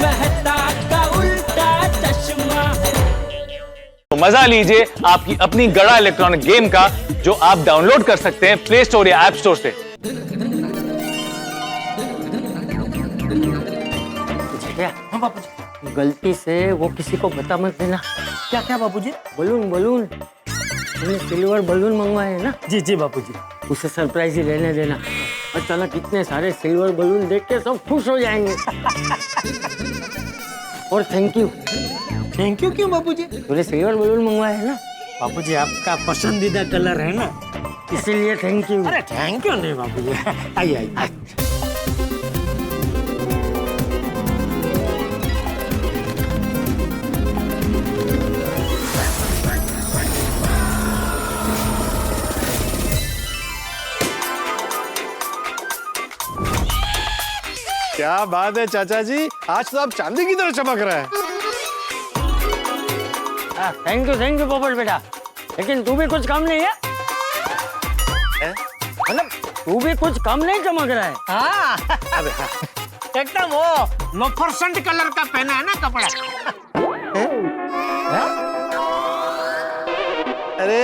मेहता का उल्टा चश्मा। तो मजा लीजिए आपकी अपनी गड़ा इलेक्ट्रॉनिक गेम का, जो आप डाउनलोड कर सकते हैं प्ले स्टोर या ऐप स्टोर से। हाँ बापूजी, गलती से वो किसी को बता मत देना। क्या क्या बापूजी? बलून बलून, मैंने सिल्वर बलून मंगवाए हैं ना। जी जी बापूजी। उसे सरप्राइज ही रहने देना। अचानक इतने सारे सिल्वर बलून देख के सब खुश हो जाएंगे। और थैंक यू। थैंक यू क्यों बापूजी? तूने सिल्वर बलून मंगवाए है ना, बापूजी आपका पसंदीदा कलर है ना, इसीलिए थैंक यू। अरे थैंक यू नहीं बापूजी। आइए आइए। क्या बात है चाचा जी, आज तो आप चांदी की तरह चमक रहे हैं। थैंक यू पोपट बेटा, लेकिन तू भी कुछ कम नहीं है। मतलब तू भी कुछ कम नहीं चमक रहा है। हाँ एकदम वो लोफरसेंट कलर का पहना है ना कपड़ा। अरे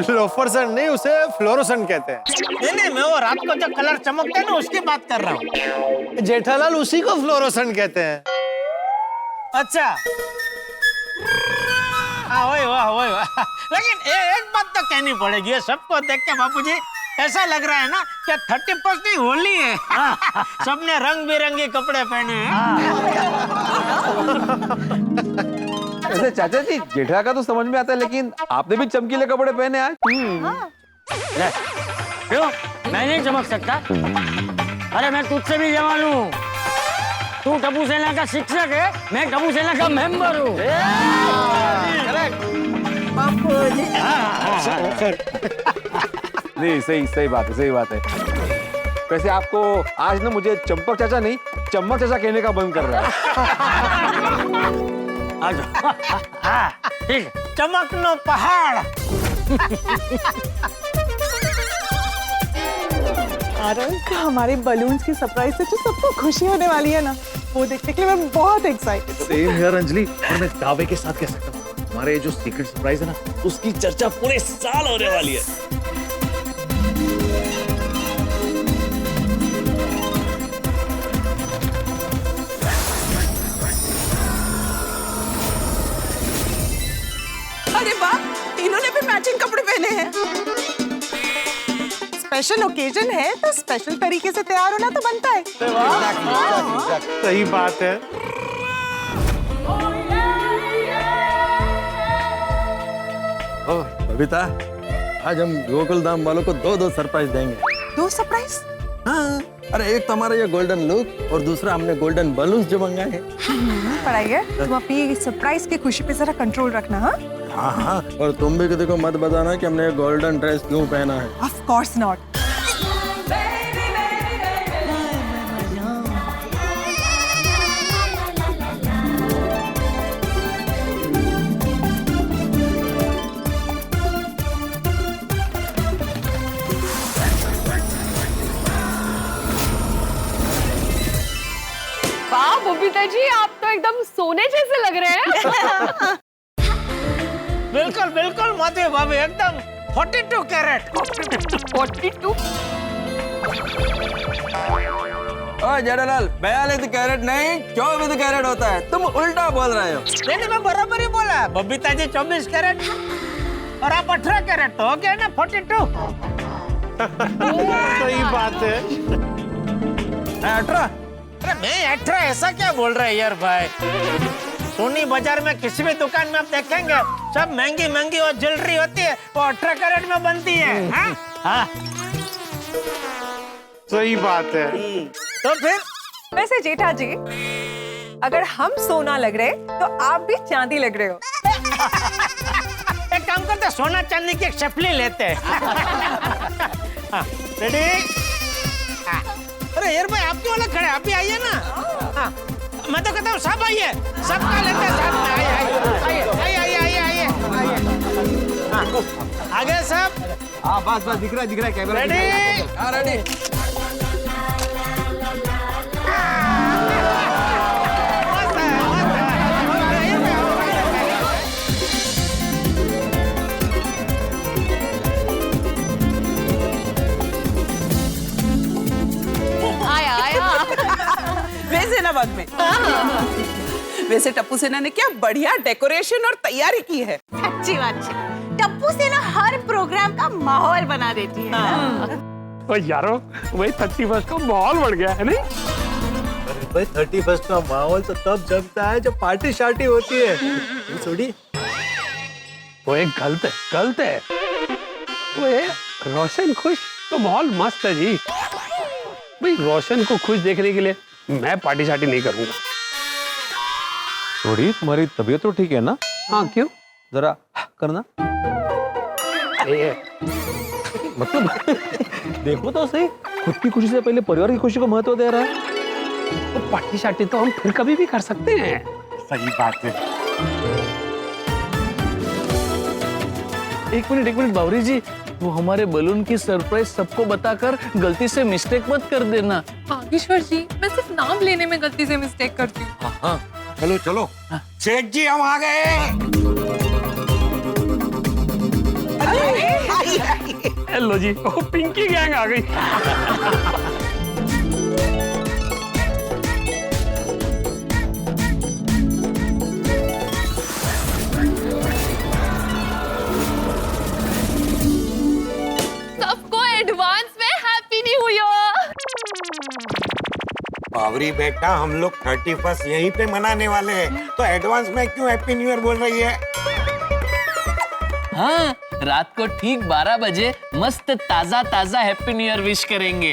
लोफरसेंट नहीं, उसे फ्लोरोसेंट कहते हैं। नहीं मैं वो रात को जो कलर चमकता है ना उसकी बात कर रहा हूँ। जेठालाल उसी को फ्लोरोसेंट कहते हैं। अच्छा वही वाह। लेकिन एक बात तो कहनी पड़ेगी, ये सबको देख के बापूजी ऐसा लग रहा है ना कि 31 नहीं होली है। सबने रंग बिरंगे कपड़े पहने हैं। ऐसे चाचा जी जेठा का तो समझ में आता है, लेकिन आपने भी चमकीले कपड़े पहने आज। क्यों मैं नहीं चमक सकता? अरे मैं तुझसे भी जवान हूँ। तू टप्पू सेना का शिक्षक है, मैं टप्पू सेना का मेंबर हूँ। नहीं सही बात है। वैसे आपको आज ना मुझे चंपक चाचा नहीं चम्मक चाचा कहने का बंद कर रहा है। ठीक, चमकनो पहाड़। आरंग, हमारे बलून्स की सरप्राइज से तो सबको खुशी होने वाली है ना, वो देखने के लिए मैं बहुत एक्साइटेड हूँ। सेम यार अंजलि, और मैं दावे के साथ कह सकता हूँ हमारे जो सीक्रेट सरप्राइज है ना, उसकी चर्चा पूरे साल होने वाली है। अरे वाह, इन्होंने भी मैचिंग कपड़े पहने हैं। स्पेशल ओकेजन है तो स्पेशल तरीके से तैयार होना तो बनता है। सही बात है। बबीता, आज हम गोकुल धाम वालों को दो सरप्राइज देंगे। 2 सरप्राइज? हाँ, अरे एक तो हमारा ये गोल्डन लुक और दूसरा हमने गोल्डन बलून्स जो मंगाए हैं। पढ़ाई है, तुम अपनी सरप्राइज की खुशी पे जरा कंट्रोल रखना। हाँ, और तुम भी किसी को मत बताना कि हमने ये गोल्डन ड्रेस क्यों पहना है। Of course not. वाह बबीता जी, आप तो एकदम सोने जैसे लग रहे हैं। बिल्कुल बिल्कुल माधवी भाभी, एकदम 42 कैरेट। 42? ओए जेठालाल, 42 कैरेट नहीं 24 कैरेट होता है, तुम उल्टा बोल रहे हो। नहीं मैं बराबर ही बोला। बबीता जी 24 कैरेट और आप 18 कैरेट, तो हो गया ना 42। सही बात है। 18? अरे मैं 18 ऐसा क्या बोल रहे हैं यार भाई। सोनी बाजार में किसी भी दुकान में आप देखेंगे सब महंगी महंगी और ज्वेलरी होती है, वो 18 कैरेट में बनती है। हाँ? सही बात है। तो फिर वैसे जेठा जी, अगर हम सोना लग रहे तो आप भी चांदी लग रहे हो। एक काम करते, सोना चांदी की एक शपली लेते हैं। रेडी? अरे यार भाई, आप क्यों अलग खड़े? आप भी आइए ना। मैं तो कहता हूँ सब आइए, सबका लेते हैं साथ में। आइए। आ गए सब? हाँ बस दिख रहा है कैमरा। रेडी? हाँ रेडी। मस्त जैनाबाद में। वैसे टप्पू सेना ने क्या बढ़िया डेकोरेशन और तैयारी की है। अच्छी बात है। टप्पू सेना हर प्रोग्राम का माहौल बना देती है। ओ यारो, वही 31 का माहौल बढ़ गया है नहीं? अरे भाई 31 का माहौल तो तब जमता है जब पार्टी शार्टी होती है। छोड़ी वो एक गलत है। वो रोशन खुश तो माहौल मस्त है जी। भाई रोशन को खुश देखने के लिए मैं पार्टी शार्टी नहीं करूंगा। थोड़ी तुम्हारी तबीयत तो ठीक है ना? हाँ क्यों? जरा करना। मतलब देखो तो सही, खुद की खुशी से पहले परिवार की खुशी को महत्व दे रहा है। तो पार्टी शार्टी तो हम फिर कभी भी कर सकते हैं। सही बात है। एक मिनट बावरी जी, वो हमारे बलून की सरप्राइज सबको बताकर गलती से मिस्टेक मत कर देना। बागेश्वर जी, मैं सिर्फ नाम लेने में गलती से मिस्टेक करती हूँ। हाँ, चलो चलो सेठ जी हम आ गए। हेलो जी, ओ पिंकी गैंग आ गई। सबको एडवांस में हैप्पी न्यू ईयर। बावरी बेटा, हम लोग 31 यहीं पे मनाने वाले हैं, तो एडवांस में क्यों हैप्पी न्यू ईयर बोल रही है? हाँ, रात को ठीक 12 बजे मस्त ताजा हैप्पी न्यू ईयर विश करेंगे।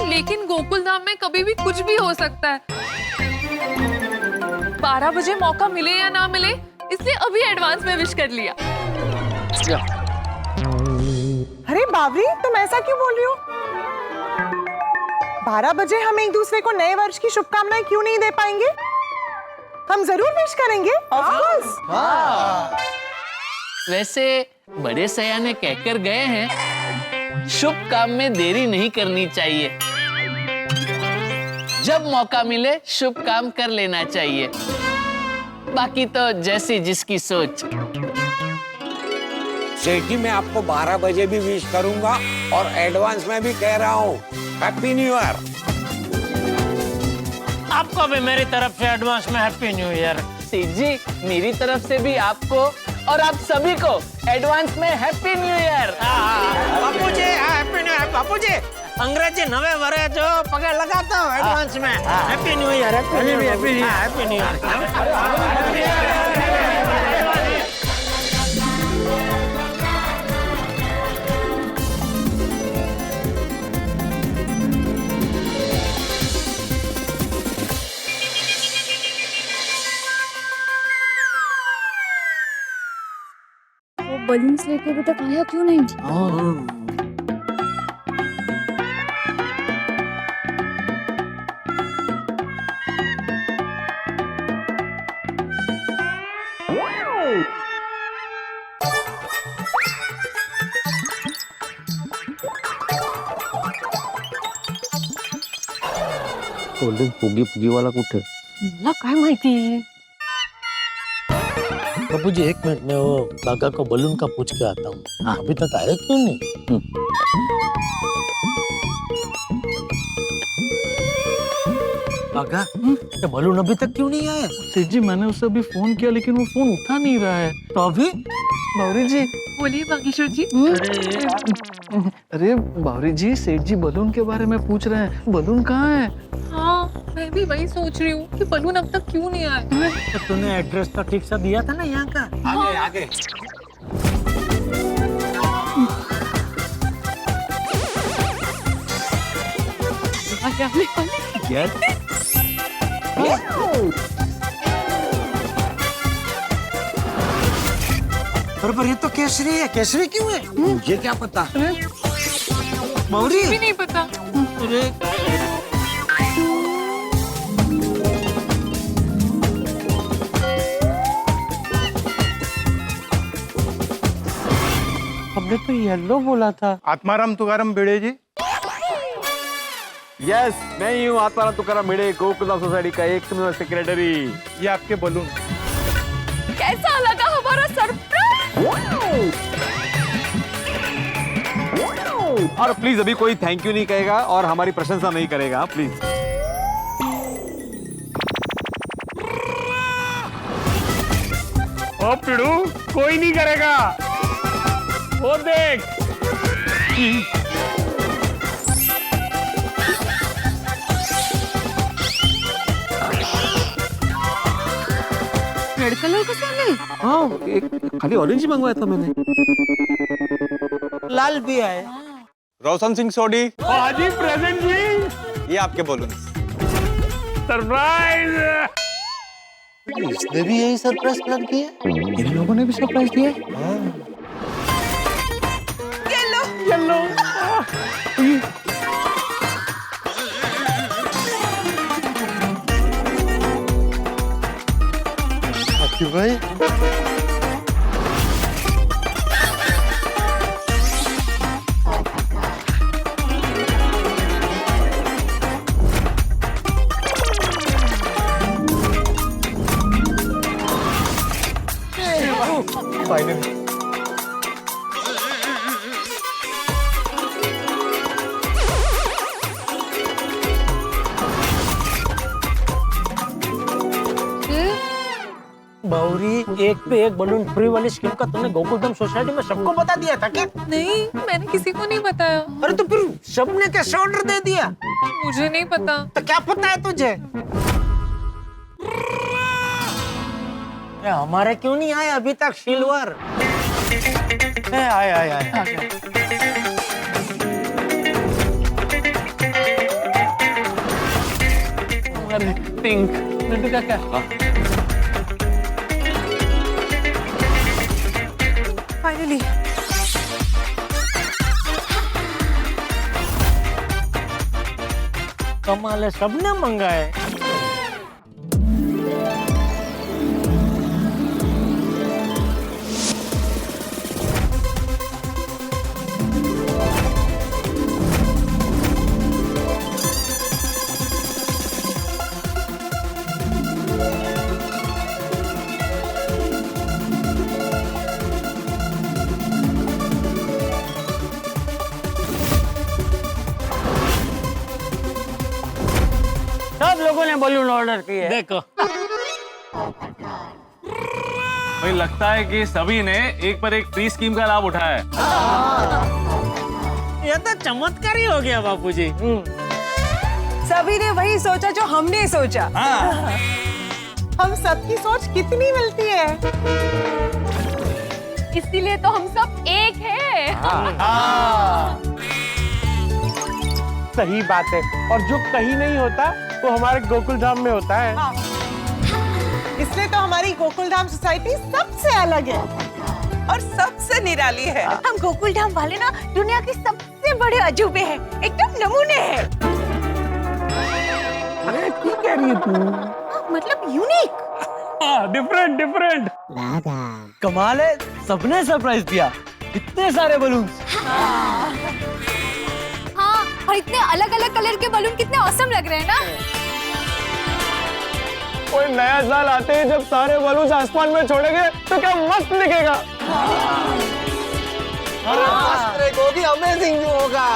लेकिन गोकुल धाम में कभी भी कुछ भी हो सकता है। 12 बजे मौका मिले या ना मिले, इसलिए अभी एडवांस में विश कर लिया। अरे बावरी, तुम ऐसा क्यों बोल रही हो? 12 बजे हम एक दूसरे को नए वर्ष की शुभकामनाएं क्यों नहीं दे पाएंगे? हम जरूर विश करेंगे, ऑफ कोर्स। वैसे बड़े सयाने कहकर गए हैं, शुभ काम में देरी नहीं करनी चाहिए। जब मौका मिले शुभ काम कर लेना चाहिए। बाकी तो जैसी जिसकी सोच। सेठ जी, मैं आपको 12 बजे भी विश करूंगा और एडवांस में भी कह रहा हूँ हैप्पी न्यू ईयर। आपको भी मेरी तरफ से एडवांस में हैप्पी न्यू ईयर। सेठ जी, मेरी तरफ से भी आपको और आप सभी को एडवांस में हैप्पी न्यू ईयर। बापू जी, हैप्पी न्यू ईयर। बापू जी, अंग्रेजी नवे वर्ष जो पकड़ लगाता हूँ एडवांस में। Happy new year, happy new year, happy new year. Balloons लेके अभी तक आया क्यों नहीं? फुगी वाला कुठे? मला काय माहिती? बापू जी, एक मिनट में वो काका को बलून का पूछ के आता हूँ। अभी तक आए क्यों नहीं? काका, ये बलून अभी तक क्यों नहीं आया? सेठ जी, मैंने उसे अभी फोन किया लेकिन वो फोन उठा नहीं रहा है। तो अभी बावरी जी, बोलिए बागेश्वर जी। अरे बावरी जी, सेठ जी बलून के बारे में पूछ रहे हैं। बलून कहाँ है? हाँ, मैं भी वही सोच रही हूँ कि बलून अब तक क्यों नहीं आए। तो तूने एड्रेस तो ठीक से दिया था ना यहाँ का? आगे आगे। पर ये तो केसरी है। केसरी क्यों है? मुझे क्या पता? मौरी भी नहीं पता। अरे हमने तो येलो बोला था। आत्माराम तुकाराम बेड़े जी। यस, मैं ही हूँ आत्माराम तुकाराम भिड़े, गोकुलधाम सोसाइटी का एकमेव सेक्रेटरी। ये आपके बलून। कैसा लगा हमारा सरप्राइज? और प्लीज अभी कोई थैंक यू नहीं कहेगा और हमारी प्रशंसा नहीं करेगा, प्लीज। ओ पिड़ू, कोई नहीं करेगा, वो देख। रेड कलर का सैंडल। हाँ, एक खाली ऑरेंज मंगवाया था मैंने। लाल भी है। रोशन सिंह सोडी, हाँ जी, प्रेजेंट जी। ये आपके बलून्स। सरप्राइज। इसने भी यही सरप्राइज प्लान किया। इन लोगों ने भी सरप्राइज दिया। येलो। भाई बाउरी, एक पे एक बलून फ्री वाली स्कीम का तुमने गोकुलधाम सोसाइटी में सबको बता दिया था क्या? नहीं, मैंने किसी को नहीं बताया। अरे तो फिर सबने कैसे ऑर्डर दे दिया? मुझे नहीं पता। तो क्या पता है तुझे? हमारे क्यों नहीं आए अभी तक सिल्वर? आए। अरे पिंक, लड्डू का क्या? फाइनली। कमाल है, सबने मंगाए। सब लोगों ने बलून ऑर्डर किए। देखो, भाई लगता है कि सभी ने एक पर एक फ्री स्कीम का लाभ उठाया है। ये तो चमत्कार ही हो गया बापूजी। सभी ने वही सोचा जो हमने सोचा। हम सबकी सोच कितनी मिलती है। इसीलिए तो हम सब एक हैं। सही बात है, और जो कहीं नहीं होता वो हमारे गोकुलधाम में होता है। इसलिए तो हमारी गोकुलधाम सोसाइटी सबसे अलग है और सबसे निराली है। हम गोकुलधाम वाले ना दुनिया के सबसे बड़े अजूबे हैं, एकदम नमूने हैं। ठीक कह रही है तू। मतलब यूनिक। डिफरेंट। कमाल है, सबने सरप्राइज दिया। इतने सारे बलून। हाँ, और इतने अलग अलग कलर के बलून कितने ऑसम लग रहे हैं ना। कोई नया साल आते ही जब सारे बलून आसमान में छोड़ेंगे तो क्या मस्त दिखेगा। अमेजिंग होगा।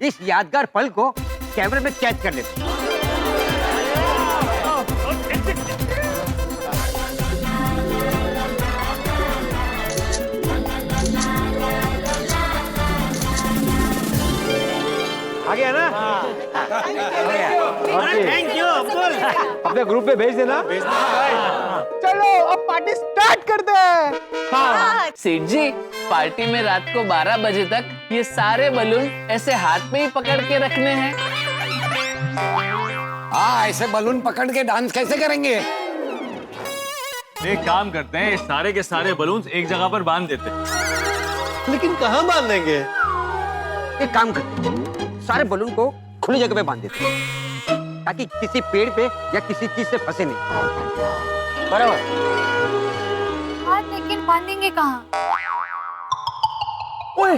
इस यादगार पल को कैमरे में कैद कर लेते। आ गया ना? Thank you Abdul. अपने ग्रुप में भेज देना। चलो अब पार्टी स्टार्ट करते हैं। हाँ। सेठ जी, पार्टी में रात को 12 बजे तक ये सारे बलून ऐसे हाथ में ही पकड़ के रखने हैं। हाँ, ऐसे बलून पकड़ के डांस कैसे करेंगे? एक काम करते हैं, सारे के सारे बलून्स एक जगह पर बांध देते हैं। लेकिन कहाँ बांधेंगे? एक काम करते हैं, सारे बलून को खुली जगह पे बांध देते हैं, ताकि किसी पेड़ पे या किसी चीज से फंसे नहीं। बराबर। हाँ, लेकिन बांधेंगे कहाँ? ओए,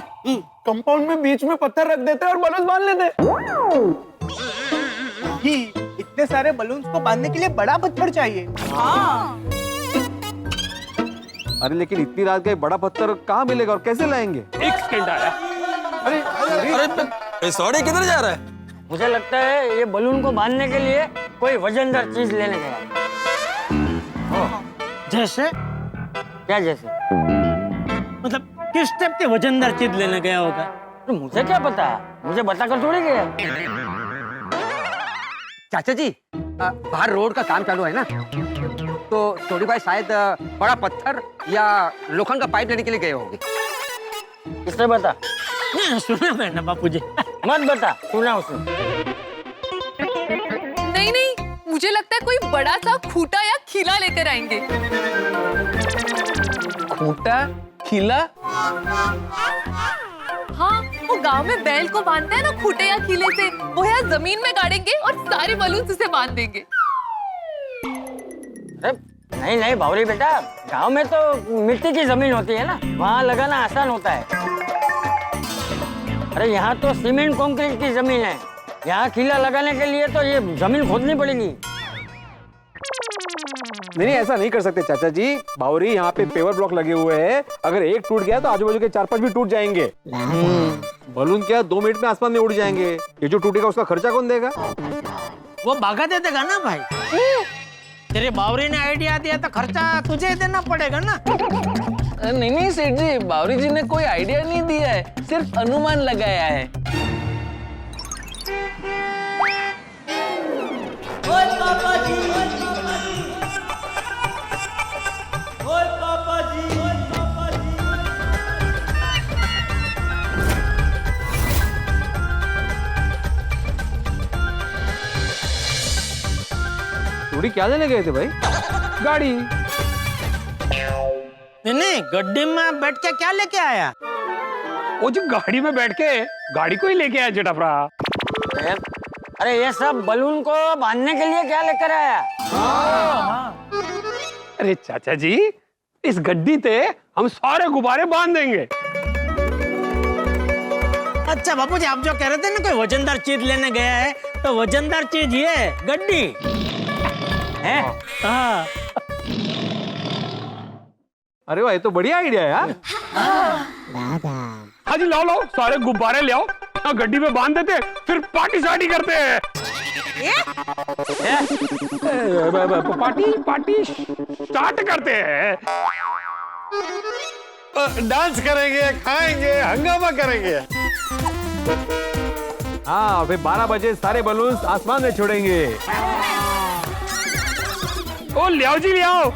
कंपाउंड में बीच में पत्थर रख देते और बलून बांध लेते। इतने सारे बलून्स को बांधने के लिए बड़ा पत्थर चाहिए। अरे लेकिन इतनी रात का बड़ा पत्थर कहाँ मिलेगा और कैसे लाएंगे? एक सेकंड आया। अरे ये सॉरी किधर जा रहा है? मुझे लगता है ये बलून को बांधने के लिए कोई वजनदार चीज लेने गया। जैसे क्या जैसे? मतलब किस टाइप के वजनदार चीज लेने गया होगा? तो मुझे क्या पता, मुझे बताकर थोड़ी गया। चाचा जी बाहर रोड का काम चालू है ना, तो छोटी भाई शायद बड़ा पत्थर या लोखंड का पाइप लेने के लिए गए होंगे। किसने बता? सुना मैंने बापूजी। मत बता, सुना उसने। नहीं नहीं, मुझे लगता है कोई बड़ा सा खूंटा या खीला लेकर आएंगे। खूंटा खिला? हाँ, वो गांव में बैल को बांधते हैं ना खूंटे या खीले से, वो यहाँ जमीन में गाड़ेंगे और सारे बलून उसे बांध देंगे। अरे नहीं नहीं बावरी बेटा, गांव में तो मिट्टी की जमीन होती है ना, वहाँ लगाना आसान होता है। अरे यहाँ तो सीमेंट कंक्रीट की जमीन है, यहाँ खीला लगाने के लिए तो ये जमीन खोदनी पड़ेगी। नहीं ऐसा नहीं कर सकते चाचा जी, बावरी यहाँ पे पेवर ब्लॉक लगे हुए हैं, अगर एक टूट गया तो आजू बाजू के 4-5 भी टूट जाएंगे। बलून क्या 2 मिनट में आसमान में उड़ जाएंगे, ये जो टूटेगा उसका खर्चा कौन देगा? वो भागा दे देगा ना भाई। तेरे बावरी ने आइडिया दिया तो खर्चा तुझे देना पड़ेगा ना। नहीं नहीं सेठ जी, बावरी जी ने कोई आइडिया नहीं दिया है, सिर्फ अनुमान लगाया है। टूटी क्या लेने गए थे भाई? गाड़ी। नहीं गड्डी में बैठ के क्या लेके आया? वो जो गाड़ी में बैठ के गाड़ी को ही लेके आया जटाफरा। अरे ये सब बलून को बांधने के लिए क्या लेकर आया? अरे चाचा जी, इस गड्डी पे हम सारे गुब्बारे बांध देंगे। अच्छा बापूजी, आप जो कह रहे थे ना कोई वजनदार चीज लेने गया है, तो वजनदार चीज ये गड्डी है। हाँ। अरे वाह, ये तो बढ़िया आइडिया है यार। हाँ जी, लाओ लाओ सारे गुब्बारे ले आओ, गड्डी में बांध देते, फिर पार्टी शार्टी करते हैं। पार्टी स्टार्ट करते हैं। डांस करेंगे, खाएंगे, हंगामा करेंगे। हाँ, फिर 12 बजे सारे बलून्स आसमान में छोड़ेंगे। ओ ले आओ जी, ले आओ।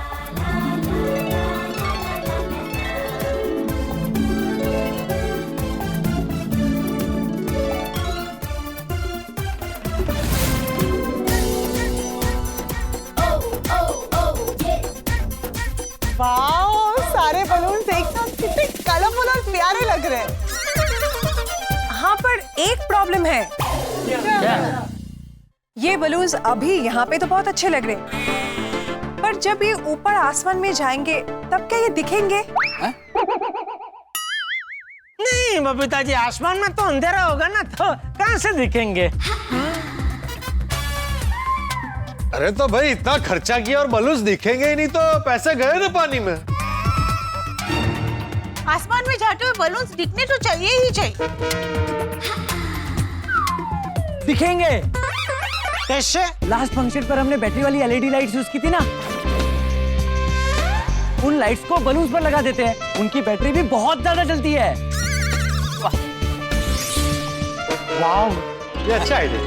वाओ, सारे बलून्स एक साथ कितने कलरफुल और प्यारे लग रहे हैं। हाँ, पर एक प्रॉब्लम है। ये बलून्स अभी यहाँ पे तो बहुत अच्छे लग रहे हैं, पर जब ये ऊपर आसमान में जाएंगे तब क्या ये दिखेंगे? नहीं बबीता जी, आसमान में तो अंधेरा होगा ना, तो कहाँ से दिखेंगे? अरे तो भाई इतना खर्चा किया और बलून्स दिखेंगे ही नहीं तो पैसे गए ना पानी में। आसमान में जाते हुए बलून्स दिखने तो चाहिए ही चाहिए। दिखेंगे कैसे? लास्ट फंक्शन पर हमने बैटरी वाली एलईडी लाइट्स यूज की थी ना, उन लाइट्स को बलून्स पर लगा देते हैं, उनकी बैटरी भी बहुत ज्यादा चलती है। वाह, ये अच्छा आइडिया।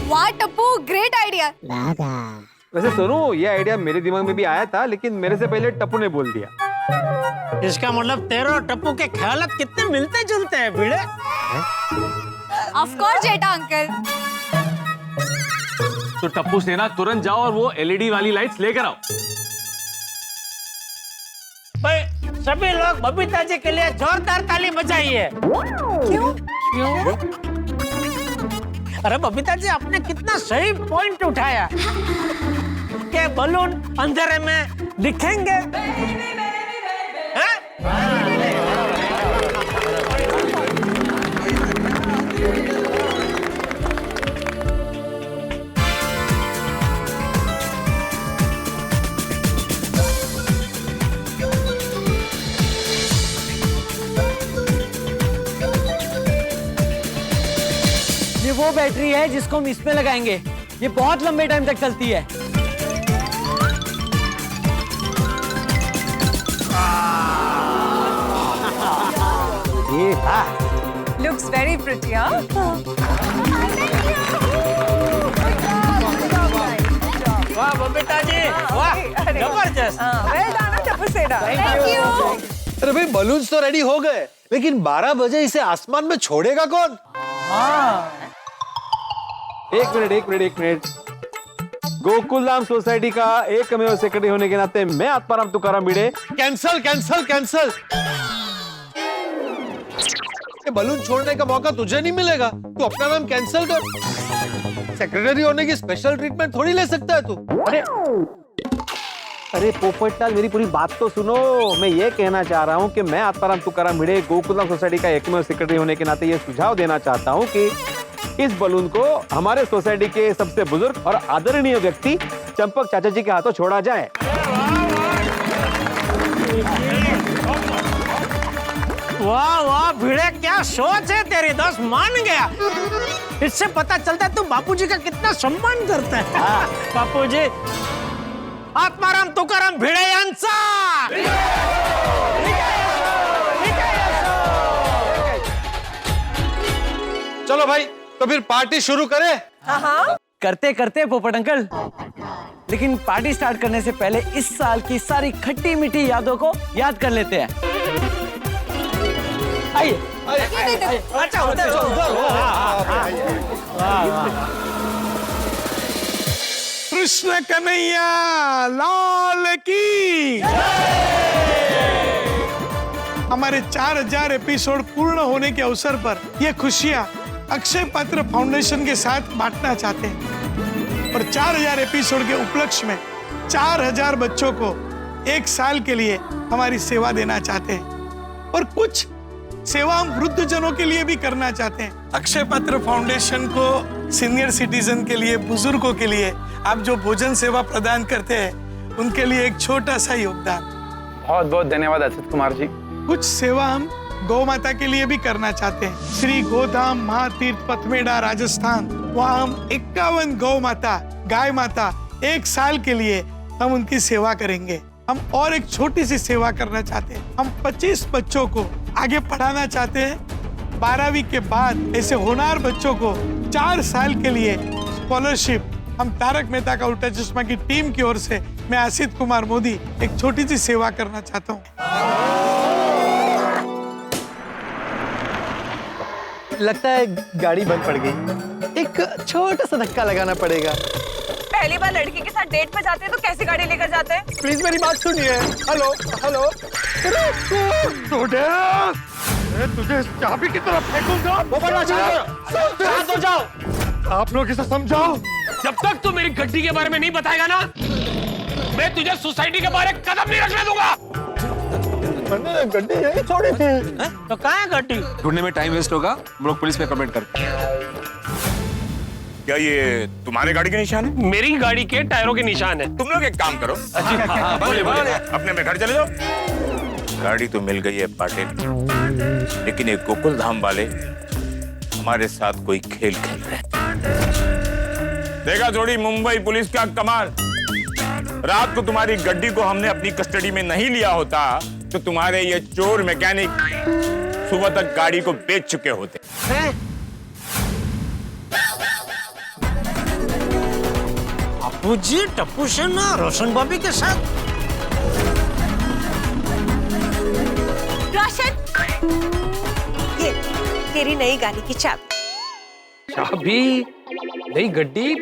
वाह टप्पू, ग्रेट आइडिया। वैसे सोनू, ये आइडिया मेरे दिमाग में भी आया था, लेकिन मेरे से पहले टप्पू ने बोल दिया। इसका मतलब तेरे और टप्पू के ख्याल कितने मिलते जुलते हैं Bhide. Of course Jetha uncle. तो टप्पू सेना तुरंत जाओ और वो एलईडी वाली लाइट्स लेकर आओ। भाई सभी लोग बबीता जी के लिए जोरदार ताली बजाइए। क्यों? क्यों? अरे बबीता जी, आपने कितना सही पॉइंट उठाया कि बलून अंधेरे में दिखेंगे। ये वो बैटरी है जिसको हम इसमें लगाएंगे। ये बहुत लंबे टाइम तक चलती है। Looks very pretty, huh? वाह बबीता जी, वाह जबरदस्त। Well done, टप्पू सेना। Thank you. अरे भाई बलून्स तो रेडी हो गए, लेकिन 12 बजे इसे आसमान में छोड़ेगा कौन? एक मिनट। गोकुलधाम सोसाइटी का एकमेव सेक्रेटरी होने के नाते मैं आत्माराम तुकाराम भिड़े। कैंसल। ये बलून छोड़ने का मौका तुझे नहीं मिलेगा। तू अपना नाम कैंसिल कर। सेक्रेटरी होने की स्पेशल ट्रीटमेंट थोड़ी ले सकता है तू। अरे पोपटलाल, मेरी पूरी बात तो सुनो। मैं ये कहना चाह रहा हूँ कि मैं आत्माराम तुकाराम भिड़े गोकुलधाम सोसाइटी का एकमेव सेक्रेटरी होने के नाते ये सुझाव देना चाहता हूँ कि इस बलून को हमारे सोसाइटी के सबसे बुजुर्ग और आदरणीय व्यक्ति चंपक चाचा जी के हाथों छोड़ा जाए। वाह भिड़े, क्या सोच है तेरी। दोस्त मान गया। इससे पता चलता है तू बापूजी का कितना सम्मान करता है। बापूजी, आत्माराम तुकाराम भिड़े यांचा। चलो भाई, तो फिर पार्टी शुरू करें। हाँ। करते करते पोपट अंकल, लेकिन पार्टी स्टार्ट करने से पहले इस साल की सारी खट्टी मीठी यादों को याद कर लेते हैं। आइए। अच्छा उधर। कृष्ण कन्हैया लाल की। हमारे 4000 एपिसोड पूर्ण होने के अवसर पर ये खुशियां अक्षय पात्र फाउंडेशन के साथ बांटना चाहते हैं और 4000 एपिसोड के उपलक्ष्य में 4000 बच्चों को 1 साल के लिए हमारी सेवा देना चाहते हैं और कुछ सेवा हम वृद्ध जनों के लिए भी करना चाहते हैं। अक्षय पात्र फाउंडेशन को सीनियर सिटीजन के लिए, बुजुर्गों के लिए आप जो भोजन सेवा प्रदान करते हैं उनके लिए एक छोटा सा योगदान। बहुत बहुत धन्यवाद असित कुमार जी। कुछ सेवा हम गौ माता के लिए भी करना चाहते हैं। श्री गोधाम महातीर्थ पथमेड़ा राजस्थान, वहाँ हम 51 गौ माता, गाय माता 1 साल के लिए हम उनकी सेवा करेंगे। हम और एक छोटी सी सेवा करना चाहते हैं। हम 25 बच्चों को आगे पढ़ाना चाहते हैं। 12वीं के बाद ऐसे होनहार बच्चों को 4 साल के लिए स्कॉलरशिप हम तारक मेहता का उल्टा चश्मा की टीम की ओर से मैं असित कुमार मोदी एक छोटी सी सेवा करना चाहता हूँ। लगता है गाड़ी बंद पड़ गई। एक छोटा सा धक्का लगाना पड़ेगा। पहली बार लड़की के साथ डेट पे जाते हैं तो कैसी गाड़ी लेकर जाते हैं? प्लीज मेरी बात सुनिए। हेलो। तुझे चाबी की तरफ फेंकूंगा। तो जाओ। आप लोग इसे समझाओ। जब तक तू मेरी गड्डी के बारे में नहीं बताएगा ना, मैं तुझे सोसाइटी के बारे में कदम नहीं रखने दूंगा। मैंने गड्डी यहीं छोड़ी थी। तो कहाँ है गड्डी? ढूंढने में टाइम वेस्ट होगा, हम लोग पुलिस में कंप्लेंट करते हैं। क्या ये तुम्हारे गाड़ी के निशान है? मेरी गाड़ी के टायरों के निशान है। तुम लोग एक काम करो, बोले। अपने अपने घर चले जाओ। गाड़ी तो मिल गई है पाटिल, लेकिन ये गोकुल धाम वाले हमारे साथ कोई खेल खेल रहे हैं। देखा थोड़ी मुंबई पुलिस का कमाल। रात को तुम्हारी गड्डी को हमने अपनी कस्टडी में नहीं लिया होता तो तुम्हारे ये चोर मैकेनिक सुबह तक गाड़ी को बेच चुके होते। बापूजी टप्पू सेना रोशन बॉबी के साथ। रोशन, ये तेरी नई गाड़ी की चाबी। चाबी? नई गड्डी?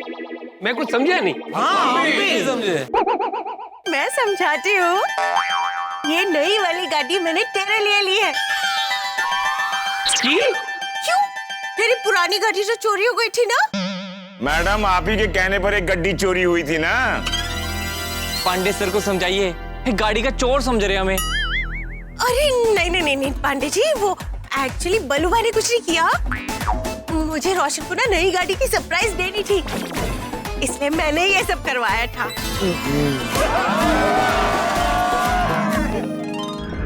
मैं कुछ समझा नहीं। हाँ, नहीं समझे। मैं समझाती हूँ। ये नई वाली गाड़ी मैंने तेरे लिए ली है। क्यों? तेरी पुरानी गाड़ी जो चोरी हो गई थी ना? मैडम, आप ही के कहने पर एक गड्डी चोरी हुई थी ना। पांडे सर को समझाइए, गाड़ी का चोर समझ रहे हमें। अरे नहीं पांडे जी, वो एक्चुअली बलू भाई ने कुछ नहीं किया। मुझे रोशन को ना नई गाड़ी की सरप्राइज देनी थी, इसलिए मैंने ये सब करवाया था।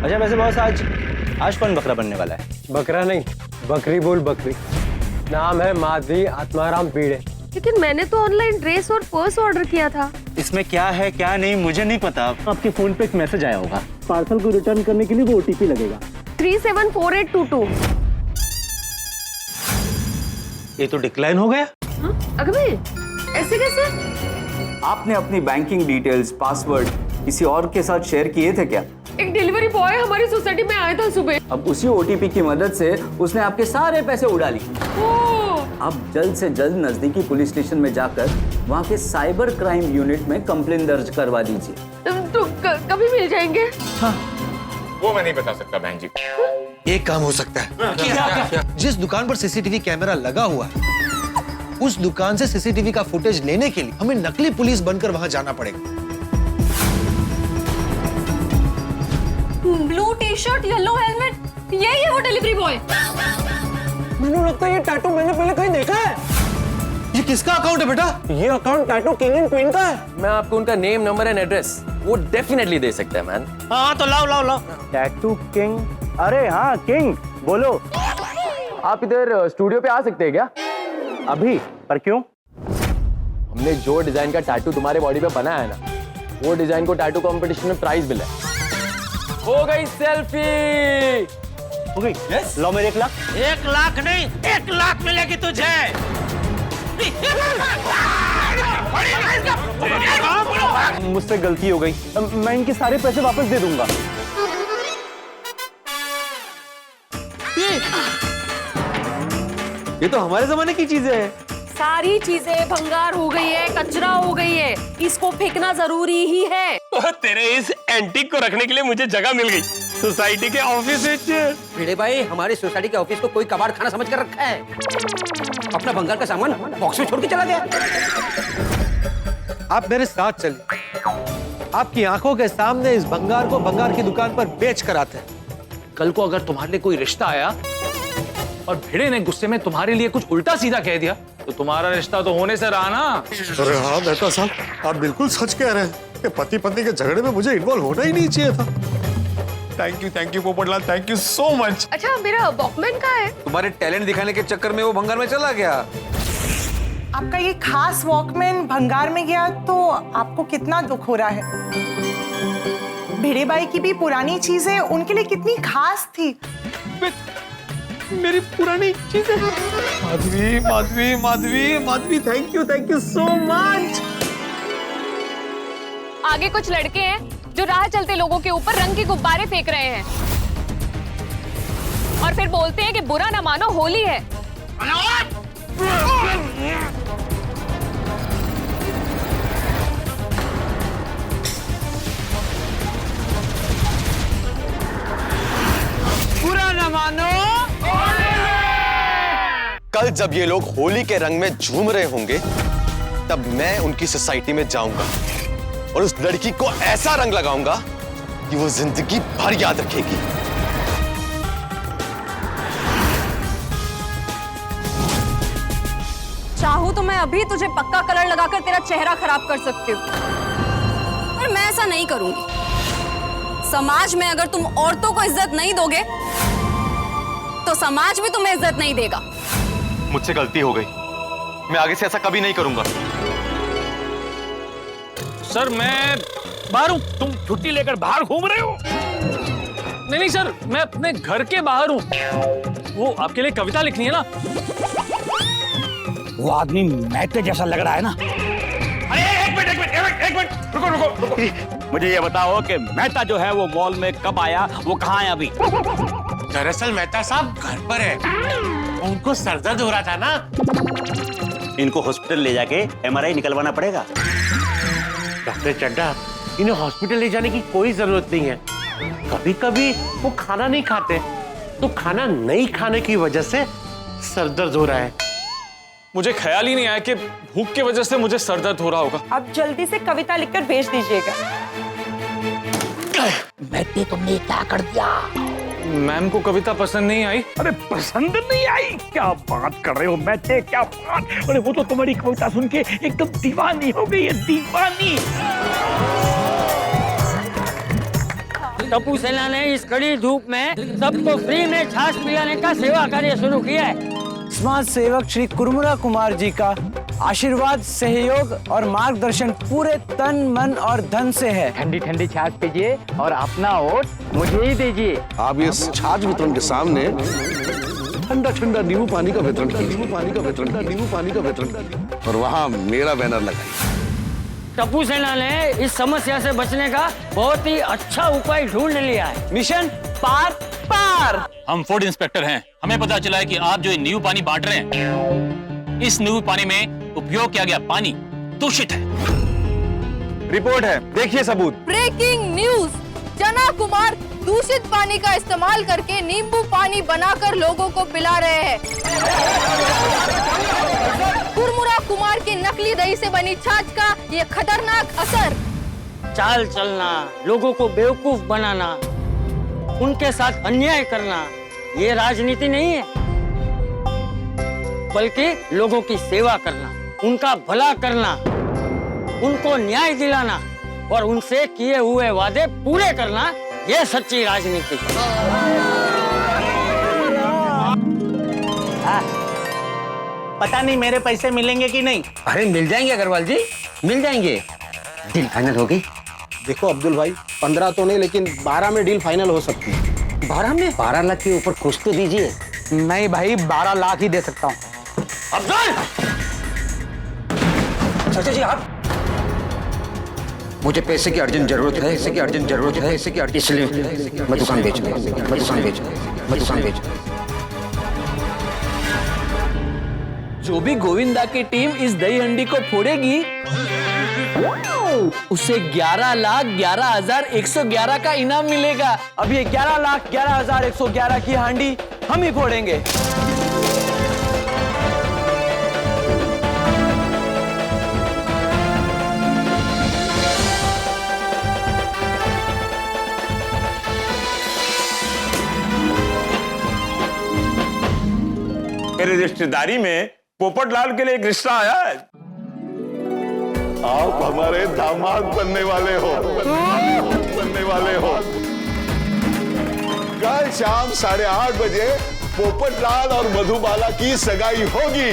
अच्छा वैसे बॉस, आज कौन बकरा बनने वाला है? बकरा नहीं, बकरी बोल बकरी। नाम है माधवी आत्माराम भिड़े। लेकिन मैंने तो ऑनलाइन ड्रेस और पर्स ऑर्डर किया था। इसमें क्या है क्या नहीं मुझे नहीं पता। आपके फोन पे एक मैसेज आया होगा, पार्सल को रिटर्न करने के लिए वो OTP लगेगा 374822। ये तो डिक्लाइन हो गया। अगबे ऐसे कैसे? आपने अपनी बैंकिंग डिटेल्स पासवर्ड किसी और के साथ शेयर किए थे क्या? एक डिलीवरी बॉय हमारी सोसाइटी में आया था सुबह। अब उसी OTP की मदद से उसने आपके सारे पैसे उड़ा लिए। अब जल्द से जल्द नजदीकी पुलिस स्टेशन में जाकर वहाँ के साइबर क्राइम यूनिट में कंप्लेन दर्ज करवा दीजिए। तो कभी मिल जाएंगे? वो मैं नहीं बता सकता बहन जी। एक काम हो सकता है। क्या? जिस दुकान पर CCTV कैमरा लगा हुआ है उस दुकान से CCTV का फुटेज लेने के लिए हमें नकली पुलिस बनकर वहां जाना पड़ेगा। ब्लू टी-शर्ट, येलो हेलमेट, यही है वो डिलीवरी बॉय। मुझे लगता है ये टैटू मैंने पहले कहीं देखा है। ये किसका अकाउंट है बेटा? ये account tattoo king and queen का है। मैं आपको उनका नेम, नंबर एंड एड्रेस वो डेफिनेटली दे सकता है मैन। हाँ तो लाओ। टैटू किंग, अरे हाँ किंग, बोलो। आप इधर स्टूडियो पे आ सकते हैं क्या? अभी? पर क्यों? हमने जो डिजाइन का टैटू तुम्हारे बॉडी पे बनाया है ना, वो डिजाइन को टैटू कंपटीशन में प्राइज मिला है। हो गई सेल्फी। हो गई? yes? लो मेरे 1 लाख। 1 लाख नहीं, 1 लाख मिलेगी तुझे। मुझसे गलती हो गई, मैं इनके सारे पैसे वापस दे दूंगा। ये तो हमारे जमाने की चीजें है। सारी चीजें भंगार हो गई है, कचरा हो गई है, इसको फेंकना जरूरी ही है। तेरे इस एंटीक को रखने के लिए मुझे जगह मिल गई सोसाइटी के ऑफिस में। भिड़े भाई, हमारी सोसाइटी के ऑफिस को कोई कबाड़ खाना समझ कर रखा है। अपना बंगाल का सामान बॉक्स में छोड़ के चला गया। आप मेरे साथ चलिए, आपकी आंखों के सामने इस भंगार को भंगार की दुकान पर बेच कर आते हैं। कल को अगर तुम्हारे लिए कोई रिश्ता आया और भिड़े ने गुस्से में तुम्हारे लिए कुछ उल्टा सीधा कह दिया तो तुम्हारा रिश्ता तो होने से रहा ना। अरे हाँ मेहता साहब, आप बिल्कुल सच कह रहे हैं कि पति पत्नी के झगड़े में मुझे इन्वॉल्व होना ही नहीं चाहिए था। Thank you Popatlal, thank you so much. अच्छा मेरा वॉकमैन कहाँ है? तुम्हारे टैलेंट दिखाने के चक्कर में वो भंगार में चला गया। आपका ये खास वॉकमैन भंगार में गया तो आपको कितना दुख हो रहा है। भिड़े भाई की भी पुरानी चीजें उनके लिए कितनी खास थी। मेरी पुरानी चीजें। Madhavi, thank you so much. आगे कुछ लड़के हैं जो राह चलते लोगों के ऊपर रंग के गुब्बारे फेंक रहे हैं और फिर बोलते हैं कि बुरा ना मानो, होली है। बुरा ना मानो। कल जब ये लोग होली के रंग में झूम रहे होंगे तब मैं उनकी सोसाइटी में जाऊंगा और उस लड़की को ऐसा रंग लगाऊंगा कि वो जिंदगी भर याद रखेगी। चाहूं तो मैं अभी तुझे पक्का कलर लगाकर तेरा चेहरा खराब कर सकती हूँ, पर मैं ऐसा नहीं करूंगी। समाज में अगर तुम औरतों को इज्जत नहीं दोगे तो समाज भी तुम्हें इज्जत नहीं देगा। मुझसे गलती हो गई, मैं आगे से ऐसा कभी नहीं करूंगा। सर मैं बाहर हूँ, तुम छुट्टी लेकर बाहर घूम रहे हो? नहीं सर, मैं अपने घर के बाहर हूँ। वो आपके लिए कविता लिखनी है ना। वो आदमी मैते जैसा लग रहा है ना। अरे एक मिनट, रुको। मुझे ये बताओ कि मेहता जो है वो मॉल में कब आया, वो कहाँ है अभी? दरअसल मेहता साहब घर पर है, उनको सर दर्द हो रहा था ना। इनको हॉस्पिटल ले जाके MRI निकलवाना पड़ेगा। डॉक्टर चड्डा, इन्हें हॉस्पिटल ले जाने की कोई जरूरत नहीं है। कभी कभी वो खाना नहीं खाते, तो खाना नहीं खाने की वजह से सर दर्द हो रहा है। मुझे ख्याल ही नहीं आया कि भूख की वजह से मुझे सर दर्द हो रहा होगा। अब जल्दी से कविता लिखकर भेज दीजिएगा। मैते तुमने क्या कर दिया? मैम को कविता पसंद नहीं आई। अरे पसंद नहीं आई? क्या बात कर रहे हो मैते, क्या बात? अरे वो तो तुम्हारी कविता सुन के एकदम दीवानी हो गई है, दीवानी। टप्पू सेना ने इस कड़ी धूप में सबको फ्री में छाछ पिलाने का सेवा कार्य शुरू किया है। समाज सेवक श्री कुरमुरा कुमार जी का आशीर्वाद, सहयोग और मार्गदर्शन पूरे तन, मन और धन से है। ठंडी ठंडी छाछ पीजिए और अपना वोट मुझे ही दीजिए। आप ये छाछ वितरण के सामने ठंडा ठंडा नींबू पानी का वितरण कीजिए, नींबू पानी का वितरण और वहाँ मेरा बैनर लगाइए। टप्पू सेना ने इस समस्या से बचने का बहुत ही अच्छा उपाय ढूंढ लिया है। मिशन पार पार। हम फूड इंस्पेक्टर हैं, हमें पता चला है कि आप जो नींबू पानी बांट रहे हैं, इस नींबू पानी में उपयोग किया गया पानी दूषित है। रिपोर्ट है, देखिए सबूत। ब्रेकिंग न्यूज, चना कुमार दूषित पानी का इस्तेमाल करके नींबू पानी बनाकर लोगों को पिला रहे हैं। कुरमुरा कुमार की नकली दही से बनी छाछ का ये खतरनाक असर। चाल चलना, लोगों को बेवकूफ बनाना, उनके साथ अन्याय करना, ये राजनीति नहीं है, बल्कि लोगों की सेवा करना, उनका भला करना, उनको न्याय दिलाना और उनसे किए हुए वादे पूरे करना, ये सच्ची राजनीति है। पता नहीं मेरे पैसे मिलेंगे कि नहीं। अरे मिल जाएंगे अग्रवाल जी, मिल जाएंगे। डील फाइनल हो गई। देखो अब्दुल भाई, 15 तो नहीं लेकिन 12 में डील फाइनल हो सकती है। 12 में? 12 लाख के ऊपर कुछ तो दीजिए। नहीं भाई, 12 लाख ही दे सकता हूँ। अब्दुल! चाचा जी आप? मुझे पैसे की अर्जेंट जरूरत है, इसलिए मैं दुकान बेच। जो भी गोविंदा की टीम इस दही हंडी को फोड़ेगी, उसे 11,11,111 का इनाम मिलेगा। अब ये 11,11,111 की हांडी हम ही फोड़ेंगे। मेरी रिश्तेदारी में पोपटलाल के लिए एक रिश्ता आया है। आप हमारे दामाद बनने वाले हो। कल शाम 8:30 बजे पोपटलाल और मधुबाला की सगाई होगी।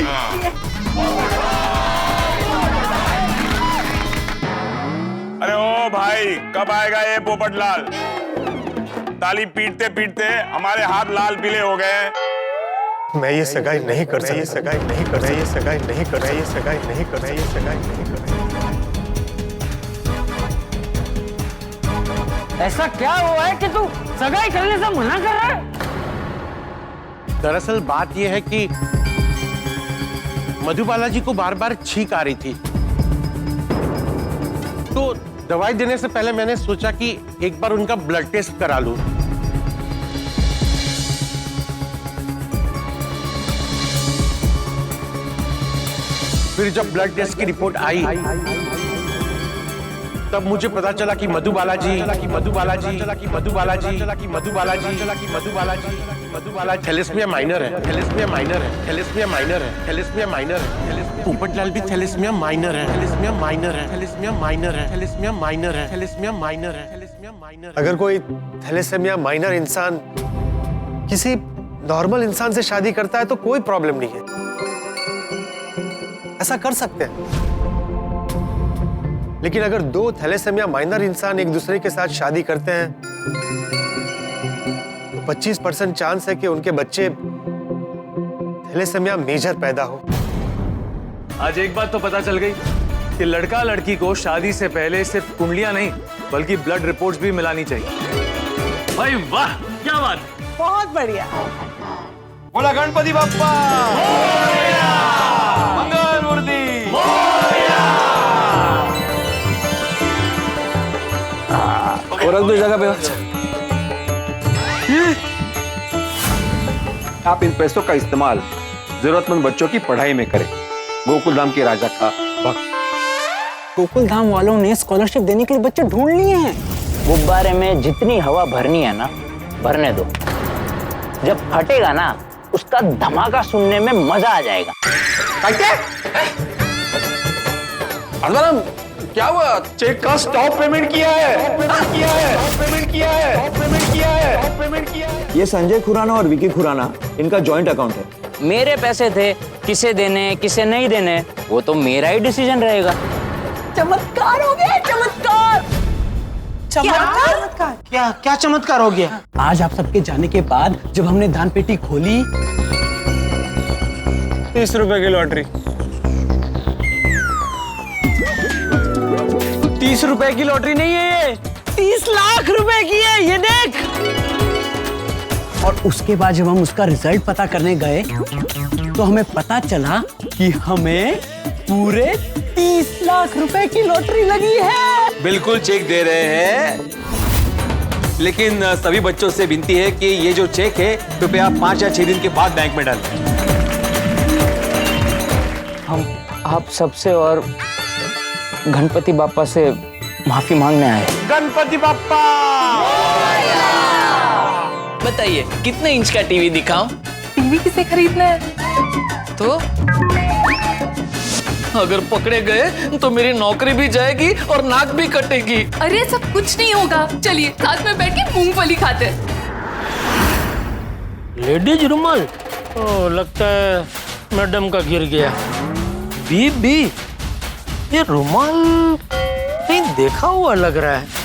अरे ओ भाई, कब आएगा ये पोपटलाल? ताली पीटते पीटते हमारे हाथ लाल पीले हो गए। मैं ये सगाई नहीं कर सकता। ऐसा क्या हुआ है कि तू सगाई करने से मना कर रहा है? दरअसल बात यह है कि मधुबाला जी को बार बार छींक आ रही थी, तो दवाई देने से पहले मैंने सोचा कि एक बार उनका ब्लड टेस्ट करा लूं। फिर जब ब्लड टेस्ट की रिपोर्ट आई, तब मुझे पता चला कि मधुबाला थैलेसीमिया माइनर है। पोपटलाल भी थैलेसीमिया माइनर है। अगर कोई थैलेसीमिया माइनर इंसान किसी नॉर्मल इंसान से शादी करता है तो कोई प्रॉब्लम नहीं है, ऐसा कर सकते हैं। लेकिन अगर दो थैलेसीमिया माइनर इंसान एक दूसरे के साथ शादी करते हैं तो 25% चांस है कि उनके बच्चे थैलेसीमिया मेजर पैदा हो। आज एक बात तो पता चल गई कि लड़का लड़की को शादी से पहले सिर्फ कुंडलियां नहीं बल्कि ब्लड रिपोर्ट्स भी मिलानी चाहिए। भाई वाह, क्या बात। बहुत बढ़िया। बोला गणपति बप्पा मंगल मूर्ति। और रख दो जगह पे। आप इन पैसों का इस्तेमाल जरूरतमंद बच्चों की पढ़ाई में करें। गोकुल धाम के राजा का भक्त। गोकुल धाम वालों ने स्कॉलरशिप देने के लिए बच्चे ढूंढ लिए हैं। गुब्बारे में जितनी हवा भरनी है ना, भरने दो। जब फटेगा ना, उसका धमाका सुनने में मजा आ जाएगा। क्या हुआ? चेक का स्टॉप पेमेंट किया है। ये संजय खुराना और विकी खुराना, इनका जॉइंट अकाउंट है। मेरे पैसे थे, किसे देने किसे नहीं देने वो तो मेरा ही डिसीजन रहेगा। चमत्कार हो गया, चमत्कार। चमत्कार? क्या क्या चमत्कार हो गया? आज आप सबके जाने के बाद जब हमने दान पेटी खोली 30 रुपए की लॉटरी। 30 रुपए की लॉटरी नहीं है ये, 30 लाख रुपए की है, ये देख। और उसके बाद जब हम उसका रिजल्ट पता करने गए तो हमें पता चला कि हमें पूरे 30 लाख रुपए की लॉटरी लगी है। बिल्कुल चेक दे रहे हैं, लेकिन सभी बच्चों से विनती है कि ये जो चेक है कृपया 5 या 6 दिन के बाद बैंक में डालें। हम आप सबसे और गणपति बाप्पा से माफी मांगने आए। गणपति बाप्पा। बताइए कितने इंच का टीवी दिखाऊं? टीवी किसे खरीदना है? तो अगर पकड़े गए तो मेरी नौकरी भी जाएगी और नाक भी कटेगी। अरे सब कुछ नहीं होगा, चलिए साथ में बैठ के मूंगफली खाते हैं। लेडीज रुमाल? ओ लगता है मैडम का गिर गया। बीबी ये रुमाल कहीं देखा हुआ लग रहा है।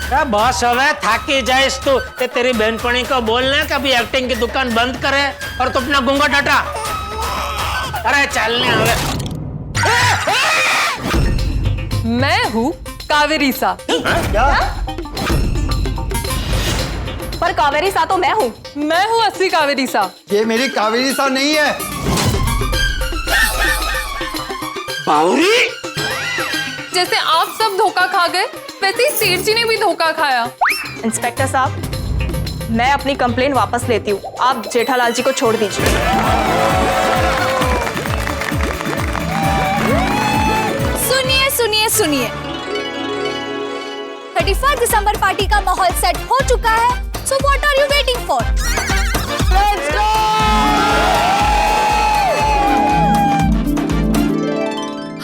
क्या बॉस हो गया, थाकी जाइस तू। ते तेरी बहनपणी को बोलना कभी एक्टिंग की दुकान बंद करे और तू अपना घूंघट हटा। अरे चलने हमें। मैं हूँ कावेरी सा। क्या? पर कावेरी सा तो मैं हूँ। मैं हूँ असली कावेरी सा। ये मेरी कावेरी सा नहीं है। बावरी? जैसे आप सब धोखा खा गए वैसे ही सेठ जी ने भी धोखा खाया। इंस्पेक्टर साहब, मैं अपनी कंप्लेन वापस लेती हूँ। आप जेठालाल जी को छोड़ दीजिए। सुनिए सुनिए सुनिए, 31 दिसंबर पार्टी का माहौल सेट हो चुका है। So what are you waiting for? Let's go.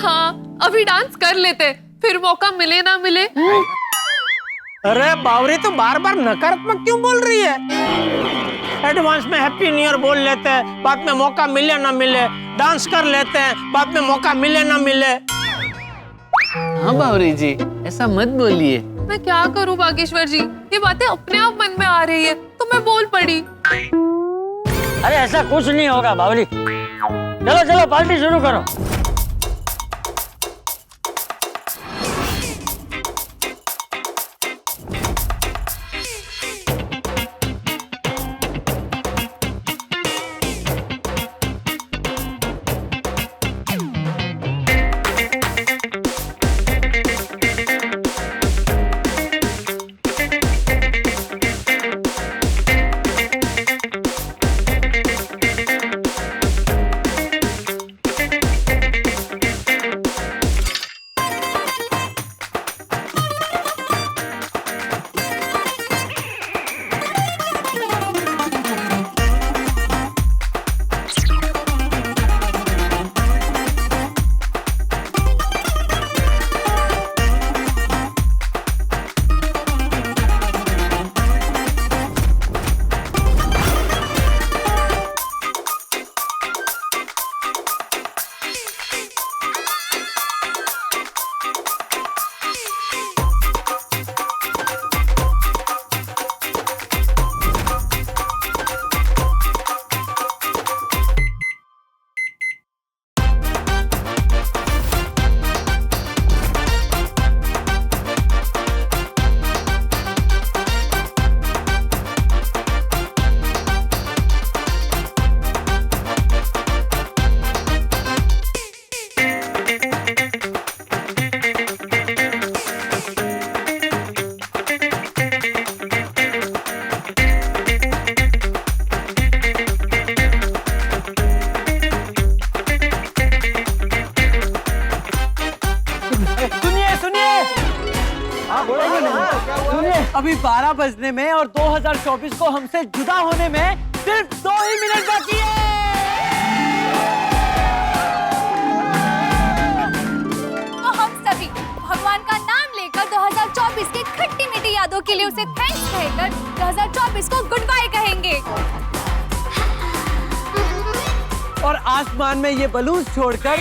हाँ अभी डांस कर लेते, फिर मौका मिले ना मिले। अरे बावरी तो बार बार नकारात्मक क्यों बोल रही है? एडवांस में हैप्पी न्यू ईयर बोल लेते हैं, बाद में मौका मिले ना मिले। डांस कर लेते हैं, बाद में मौका मिले ना मिले। हाँ बावरी जी, ऐसा मत बोलिए। मैं क्या करूं बागेश्वर जी, ये बातें अपने आप मन में आ रही है तो मैं बोल पड़ी। अरे ऐसा कुछ नहीं होगा बावली। चलो चलो पार्टी शुरू करो। अभी 12 बजने में और 2024 को हमसे जुदा होने में सिर्फ 2 ही मिनट बाकी है। तो हम सभी भगवान का नाम लेकर 2024 की खट्टी मीठी यादों के लिए उसे थैंक्स कहकर 2024 को गुड बाय कहेंगे। और आसमान में ये बलून छोड़कर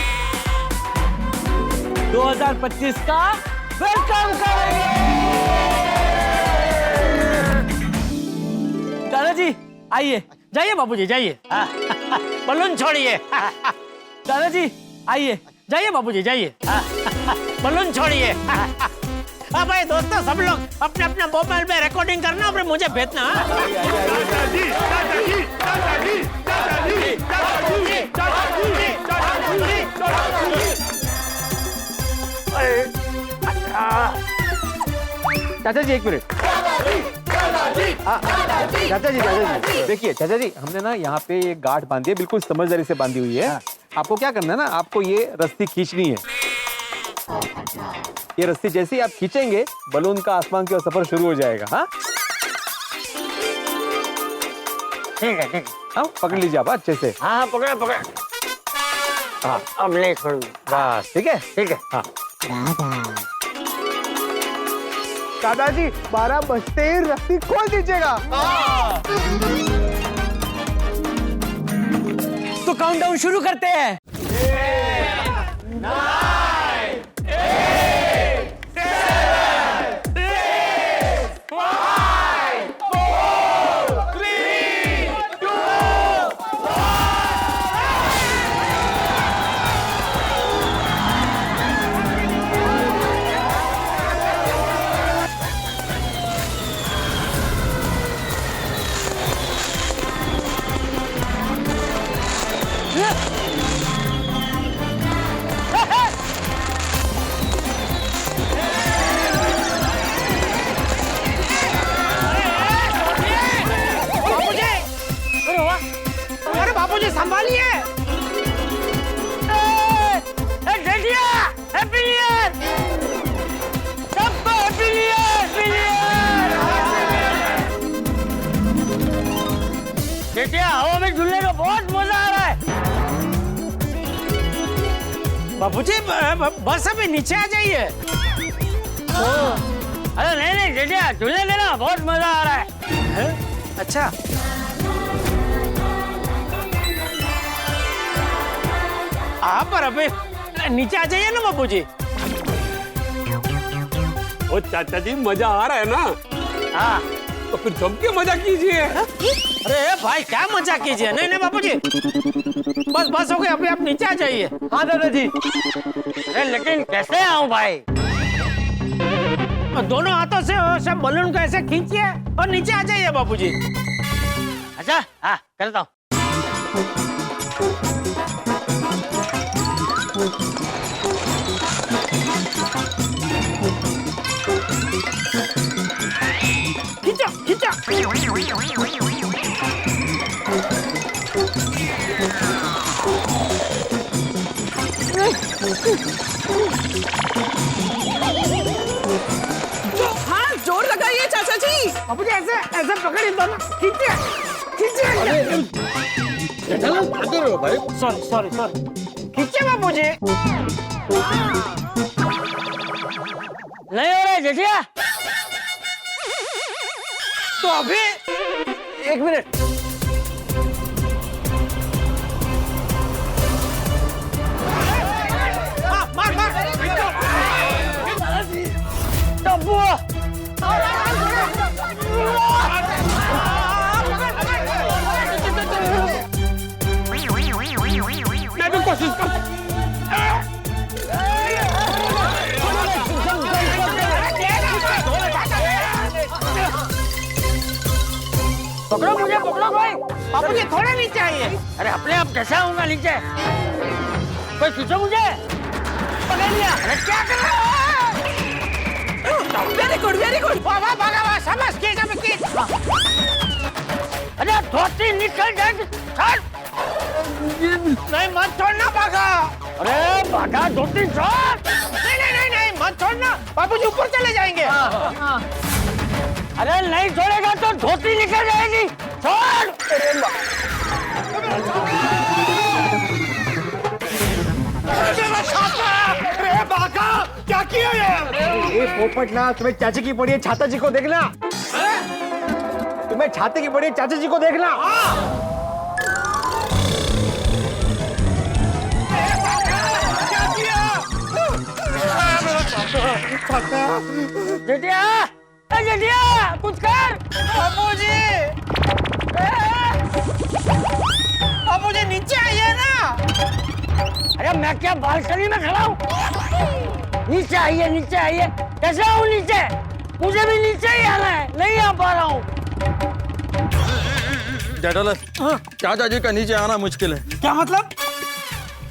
2025 का वेलकम करेंगे। दादाजी आइए। जाइए बाबूजी जाइए। बलून छोड़िए। दादाजी आइए। जाइए बाबूजी जाइए। बलून छोड़िए। हाँ भाई दोस्तों, सब लोग अपने अपने मोबाइल में रिकॉर्डिंग करना और मुझे भेजना। चाचा जी एक मिनट। चाचा जी देखिए, चाचा जी हमने ना यहाँ पे ये गांठ बांधी है, बिल्कुल समझदारी से बांधी हुई है। आपको क्या करना है ना, आपको ये रस्सी खींचनी है। ये रस्सी जैसे ही आप खींचेंगे, बलून का आसमान की ओर सफर शुरू हो जाएगा। हाँ ठीक है। हाँ, पकड़ लीजिए आप अच्छे से। हाँ पकड़े। हाँ अब नहीं छोड़ू। बस ठीक है। हाँ दादाजी 12 बजते ही रस्सी खोल दीजिएगा। तो काउंटडाउन शुरू करते हैं। 10, 9, 8, 7, 6, 5, 4, 3, 2, 1। अरे बाबूजी संभालिए। हैप्पी न्यू ईयर सबको, हैप्पी न्यू ईयर। बेटिया हवा में झूलने का बहुत मजा आ रहा है। बाबूजी बस अभी नीचे आ जाइए। अरे नहीं बेटिया, झूलने देना, बहुत मजा आ रहा है। अच्छा आप पर अबे नीचे आ जाइए ना बाबूजी। ओ चाचा जी मजा आ रहा है ना? हाँ तो फिर जम के मजा कीजिए। अरे भाई क्या मजा कीजिए। नहीं बाबूजी, बस हो गया, अभी आप नीचे आ जाइए। हाँ दादाजी। अरे लेकिन कैसे आऊं भाई? दोनों हाथों से सब बलून को ऐसे खींचिए और नीचे आ जाइए बाबूजी। अच्छा हाँ करता हूँ। खींचा। हाँ जोर लगाइए चाचा जी। बाबूजी ऐसे पकड़िए दोनों, खींचिए। भाई सॉरी खींचिए बाबूजी। नहीं हो रहा है जेठिया। तो अभी एक मिनट। मैं भी कोशिश कर। पकड़ो मुझे, पकड़ो भाई। बाबूजी थोड़ा नीचे आइए। अरे अपने आप कैसे आऊंगा नीचे? कोई खींचो मुझे। पकड़ लिया। अरे क्या कर रहा है? Very good. वाह भागा समझ के अरे धोती निकल जाएगी। नहीं मत छोड़ना, भागा। अरे भागा, धोती छोड़। नहीं मत छोड़ना, बाबूजी ऊपर चले जाएंगे। अरे नहीं छोड़ेगा तो धोती निकल जाएगी। छोड़। क्या किया ये पोपट ना, तुम्हें चाचा की पड़ी है, छाता जी को देखना। तुम्हें छाते की पड़ी है, चाचा जी को देखना। जेठिया, ए जेठिया, कुछ कर। बापूजी, बापूजी नीचे आइए ना। अरे मैं क्या बालकनी में खड़ा हूँ? नीचे आइए, नीचे आइए। कैसे आऊँ नीचे? मुझे भी नीचे ही आना है, नहीं आ पा रहा हूँ। जेठालाल, चाचा जी का नीचे आना मुश्किल है। क्या मतलब?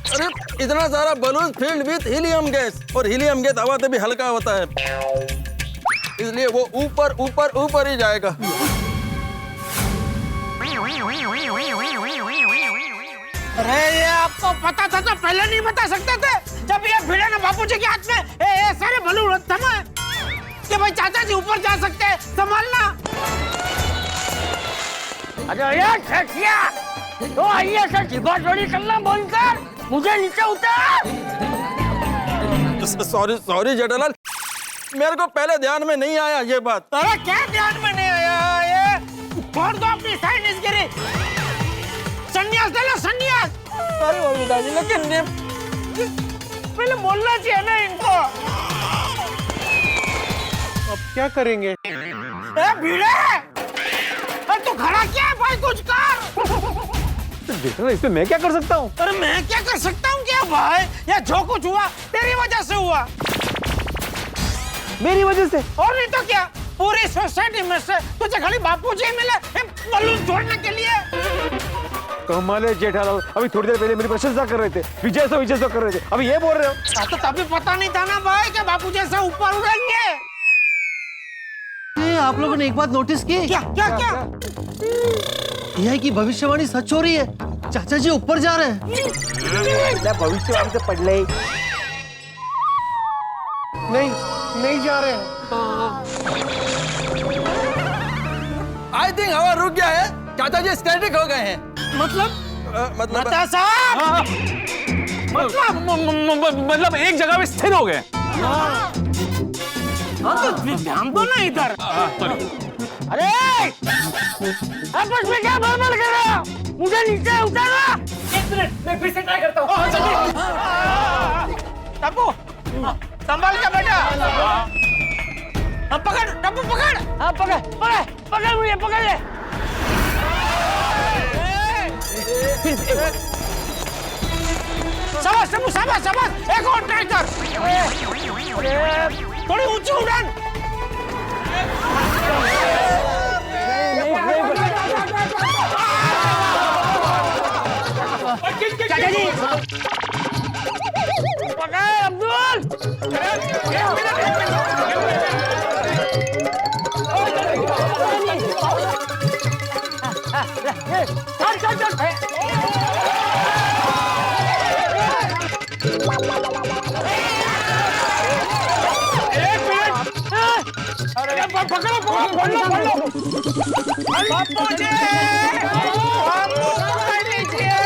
अरे इतना सारा balloon filled with helium gas, और हीलियम गैस हवा से भी हल्का होता है, इसलिए वो ऊपर ऊपर ऊपर ही जाएगा। अरे ये आपको पता था तो पहले नहीं बता सकते थे? जब ये भिड़े ना बापूजी के हाथ में ये सारे बलून थमा कि भाई चाचा जी ऊपर जा सकते हैं, संभालना। अरे यार ठेकिया, तो आइए सर चिपा चोरी करना बोलकर मुझे नीचे उतार। सॉरी सॉरी जेठालाल, मेरे को पहले ध्यान में नहीं आया ये बात। अरे क्या ध्यान में नहीं आया? ये छोड़ दो अपनी साइड गिरी, संन्यास ले लो संन्यास। अरे वो पिताजी, लेकिन पहले बोलना चाहिए ना इनको। अब क्या करेंगे? ए भिड़े, तू खड़ा क्या है भाई, कुछ कर। इसमें मैं क्या कर सकता हूँ? अरे मैं क्या कर सकता हूँ क्या भाई? या जो कुछ हुआ तेरी वजह से हुआ। मेरी वजह से? और नहीं तो क्या, पूरी सोसाइटी में से तुझे खाली बापूजी मिले बलून छोड़ने के लिए। कमाल है जेठालाल, अभी थोड़ी देर पहले मेरी प्रशंसा कर रहे थे, विजय सो कर रहे थे, अभी ये बोल रहे हो? तो तभी पता नहीं था ना भाई कि बापूजी से ऊपर उड़ेंगे। आप लोगों ने एक बात नोटिस की? क्या क्या क्या? यह है कि भविष्यवाणी सच हो रही है, चाचा जी ऊपर जा रहे हैं। भविष्यवाणी से पढ़ ले। नहीं जा रहे हैं। आई थिंक हवा रुक गया है, चाचा जी स्टैटिक हो गए हैं। मतलब साहब, मतलब एक जगह पे स्थिर हो गए। तो ध्यान दो ना इधर। अरे आपस में क्या बड़बड़ कर रहे हो? मुझे नीचे उतारो। एक मिनट, मैं फिर से ट्राई करता हूँ। टप्पू, संभाल के बेटा। पकड़ टप्पू, पकड़। हाँ पकड़ पकड़ पकड़ मुझे, पकड़ ले। शाबाश टप्पू, शाबाश शाबाश, एक और ट्राई कर। थोड़ी ऊंची उड़ान। चाचा जी पकड़ अब्दुल। चल चल चल। पकड़ो पकड़ो, खोल लो। बापूजी, हमको पकड़ लीजिए।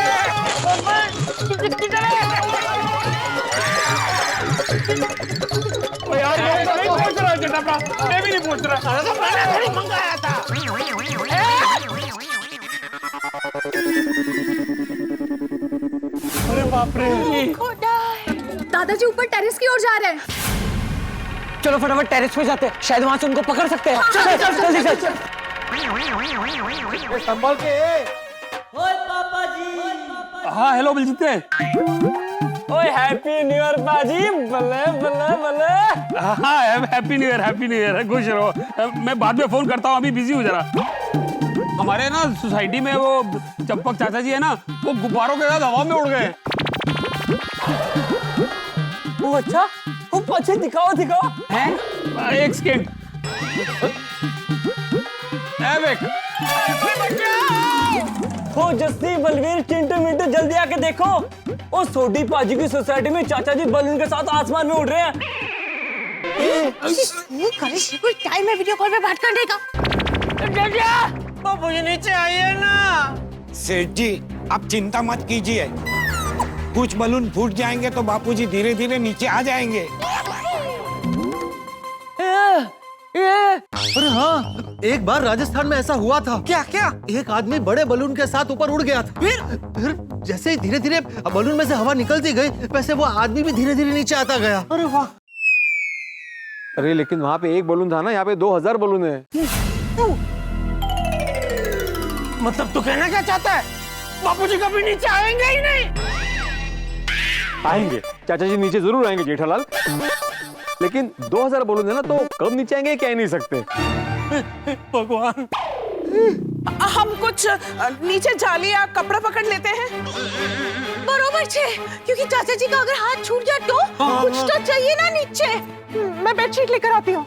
यार ये तो नहीं पहुंच रहा जनाब, मैं भी नहीं पहुंच रहा। अरे तो मैंने थोड़ी मंगाया था। अरे बाप रे। दादाजी ऊपर टेरेस की ओर जा रहे हैं। चलो फटाफट टेरेस पे जाते हैं, शायद वहां से उनको पकड़ सकते हैं। चल चल जल्दी चल। संभाल के। ओए पापा जी। हाँ हेलो बलजीत। ओए हैप्पी न्यू ईयर बाजी, बल्ले बल्ले बल्ले। हाँ हैप्पी न्यू ईयर, खुश रहो। मैं बाद में फोन करता हूँ, अभी बिजी हूँ जरा। हमारे ना सोसाइटी में वो चंपक चाचा जी है ना, वो गुब्बारों के साथ हवा में उड़ गए। वो अच्छा, वो पीछे दिखाओ हैं? एक सेकंड। हो जस्सी, बलवीर, चिंटू मिंटू जल्दी आके देखो, ओ सोडी पाजी की सोसाइटी में चाचा जी बलून के साथ आसमान में उड़ रहे हैं। कोई टाइम है वीडियो कॉल पे बात करने का? बापूजी नीचे आइए ना। सेठ जी आप चिंता मत कीजिए, कुछ बलून फूट जाएंगे तो बापूजी धीरे धीरे नीचे आ जाएंगे। अरे हाँ, एक बार राजस्थान में ऐसा हुआ था। क्या क्या? एक आदमी बड़े बलून के साथ ऊपर उड़ गया था। फिर जैसे ही धीरे धीरे बलून में से हवा निकलती गई, वैसे वो आदमी भी धीरे धीरे नीचे आता गया। अरे वाह। अरे लेकिन वहाँ पे एक बलून था ना, यहाँ पे 2000 बलून है। मतलब तू कहना क्या चाहता है? बापूजी कभी नीचे आएंगे ही नहीं। आएंगे, चाचा जी नीचे जरूर आएंगे जेठालाल, लेकिन 2000 बलून है ना, तो कब नीचे आएंगे कह नहीं सकते। भगवान, हम कुछ नीचे जाली या कपड़ा पकड़ लेते हैं। बरोबर छे, क्योंकि चाचा जी का अगर हाथ छूट जाए तो कुछ तो चाहिए ना नीचे। मैं बेडशीट लेकर आती हूँ।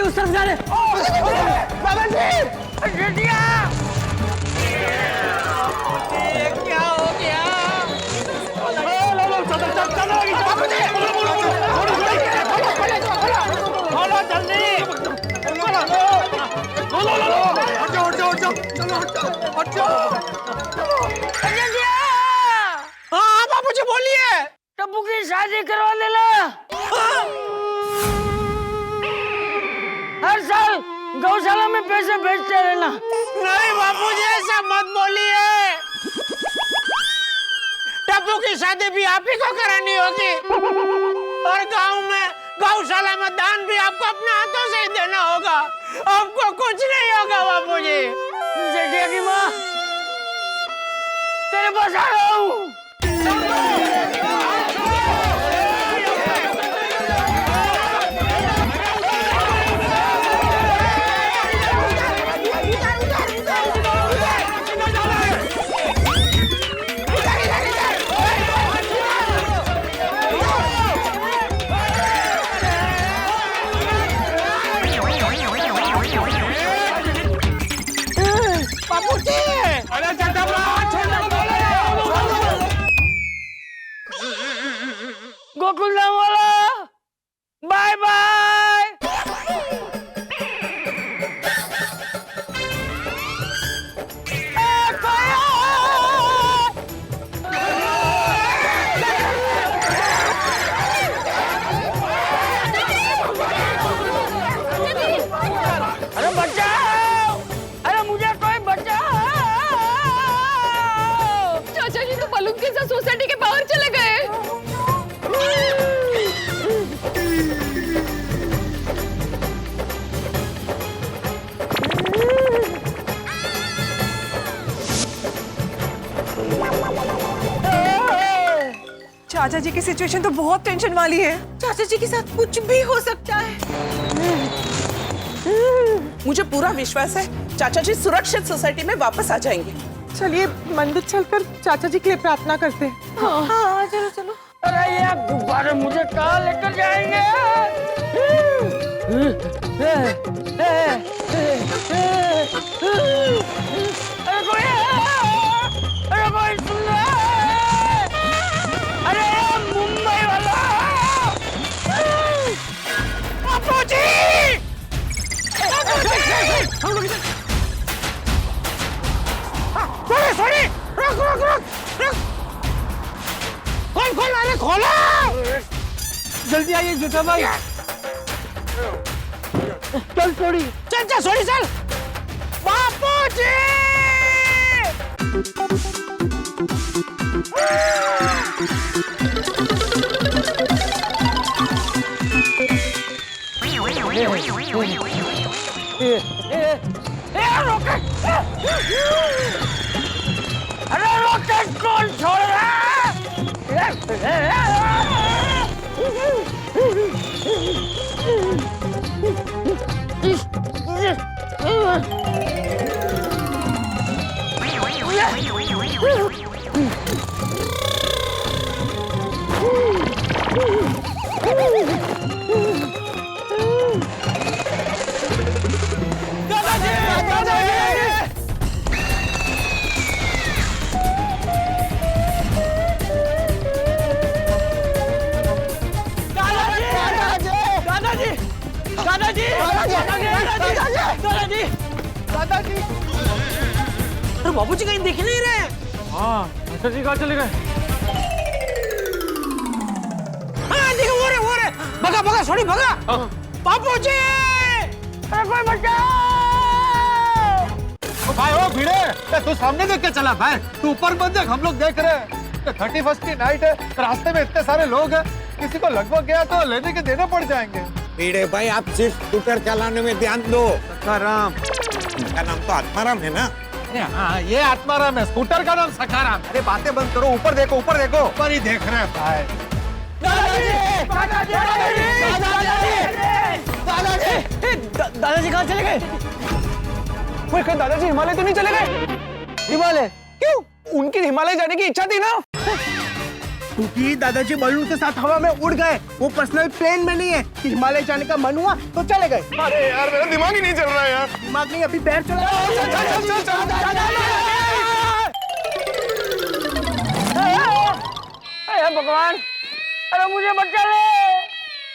उस तरफ जा रहे। क्या हो गया? हाँ बापूजी बोलिए। टप्पू की शादी करवा देना। हर साल गौशाला में पैसे भेजते रहना। नहीं बापूजी, ऐसा मत बोलिए। टप्पू की शादी भी आप ही को करानी होगी, और गांव में गौशाला में दान भी आपको अपने हाथों से ही देना होगा। आपको कुछ नहीं होगा बापूजी। जेठिया की माँ, तेरे पास आ रहा हूँ। गोकुल धाम वाला, बाय बाय। अरे बचाओ, अरे मुझे कोई बचाओ। चाचा जी तो बलून के साथ सोसाइटी के बाहर चले गए। चाचा जी की सिचुएशन तो बहुत टेंशन वाली है। चाचा जी के साथ कुछ भी हो सकता है। मुझे पूरा विश्वास है चाचा जी सुरक्षित सोसाइटी में वापस आ जाएंगे। चलिए मंदिर चलकर चाचा जी के लिए प्रार्थना करते हैं। हाँ चलो चलो। अरे ये गुब्बारे मुझे कहाँ लेकर जाएंगे? अरे कोई सुन ले! अरे मुंबई वाला! बापूजी! सॉरी, रुक रुक रुक रुक। खोल, अरे खोलो! जल्दी आइए जेठा भाई। चल सोड़ी, चल। बापूजी! अरे रॉकेट कौन छोड़ रहा दादाजी! अरे बाबूजी कहीं दिख नहीं रहे। हाँ, चाचा जी कहाँ चले गए? हाँ देखो वो रे भगा सोनी भगा। बापूजी! अरे कोई बचाओ! भाई ओ भिड़े, तू सामने देख के चला भाई, तू ऊपर मत देख, हम लोग देख रहे हैं। 31st की नाइट है, रास्ते में इतने सारे लोग हैं, किसी को लगभग गया तो लेने के देने पड़ जाएंगे। भिड़े भाई, आप सिर्फ स्कूटर चलाने में ध्यान दो। सखाराम, उनका नाम तो आत्माराम है ना? हाँ, ये आत्माराम है, स्कूटर का नाम सखाराम। अरे बातें बंद करो, ऊपर देखो, ऊपर देखो। ऊपर ही देख रहे हैं भाई। दादाजी कहाँ चले गए? कोई कहीं दादाजी हिमालय तो नहीं चले गए? हिमालय क्यों? उनकी हिमालय जाने की इच्छा थी ना? क्योंकि दादाजी बलून के साथ हवा में उड़ गए, वो पर्सनल प्लेन में नहीं है। हिमालय जाने का मन हुआ तो चले गए। अरे यार, मेरा दिमाग ही नहीं चल रहा है यार। दिमाग नहीं, अभी पैर चला। अरे भगवान, अरे मुझे बचा ले,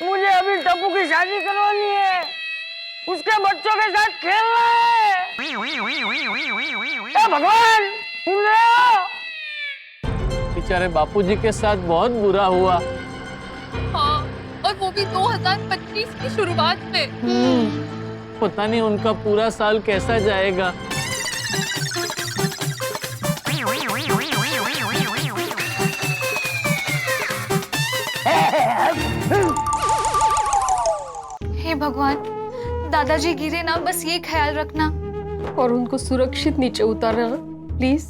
मुझे अभी टप्पू की शादी करवानी है, उसके बच्चों के साथ खेलना है। अरे भगवान, सुन रहे हो? बेचारे बापूजी के साथ बहुत बुरा हुआ। हाँ, और वो भी 2025 की शुरुआत में। पता नहीं उनका पूरा साल कैसा जाएगा। हे भगवान, दादाजी गिरे ना, बस ये ख्याल रखना और उनको सुरक्षित नीचे उतारना प्लीज।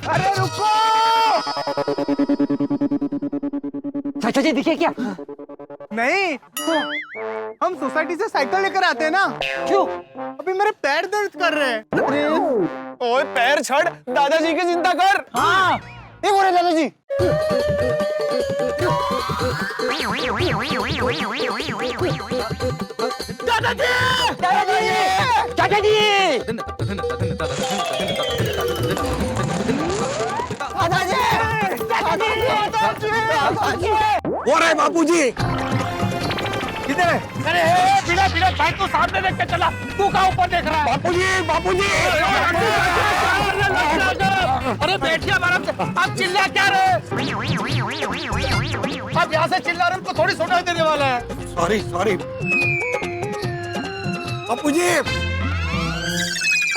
अरे रुको! चाचा जी दिखे क्या? नहीं, हम सोसाइटी से साइकिल लेकर आते हैं ना। क्यों? अभी मेरे पैर दर्द कर रहे हैं। ओए पैर छड़, दादाजी की चिंता कर। हाँ, ये बोले दादाजी। दादाजी! दादाजी! दादाजी! हो रहा है बापूजी। किधर है? अरे बिना बिना भाई, तू सामने देख के चला, तू कहाँ ऊपर देख रहा है? बापूजी, बापूजी! अरे बैठिए आराम से, आप चिल्ला क्या रहे? आप यहाँ से चिल्ला रहे, उनको थोड़ी सुनाई देने वाला है। सॉरी सॉरी बापूजी।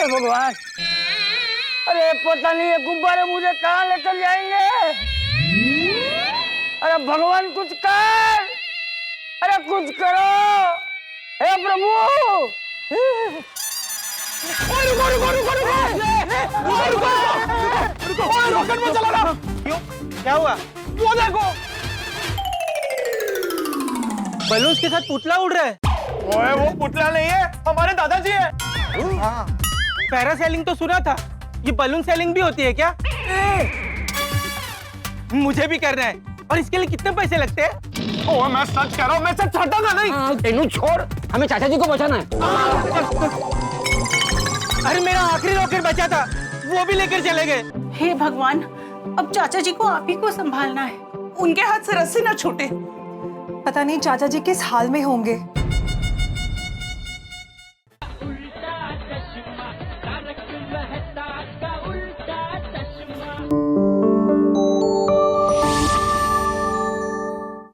भगवान, अरे पता नहीं ये गुब्बारे मुझे कहाँ लेकर जाएंगे। अरे भगवान कुछ कर, अरे कुछ करो, हे प्रभु। रॉकेट में चला रहा। क्यों? क्या हुआ? वो देखो, बलून्स के साथ पुतला उड़ रहा है। ओए वो पुतला नहीं है, हमारे दादाजी है। हाँ, पैरासेलिंग तो सुना था, ये बलून सेलिंग भी होती है क्या? मुझे भी करना है, और इसके लिए कितने पैसे लगते हैं? ओए मैं सच कह रहा हूँ, मैं सच हटाऊंगा नहीं। तेनू छोड़, हमें चाचा जी को बचाना है। अरे मेरा आखिरी रॉकेट बचा था, वो भी लेकर चले गए। हे भगवान, अब चाचा जी को आप ही को संभालना है, उनके हाथ से रस्सी न छूटे। पता नहीं चाचा जी किस हाल में होंगे।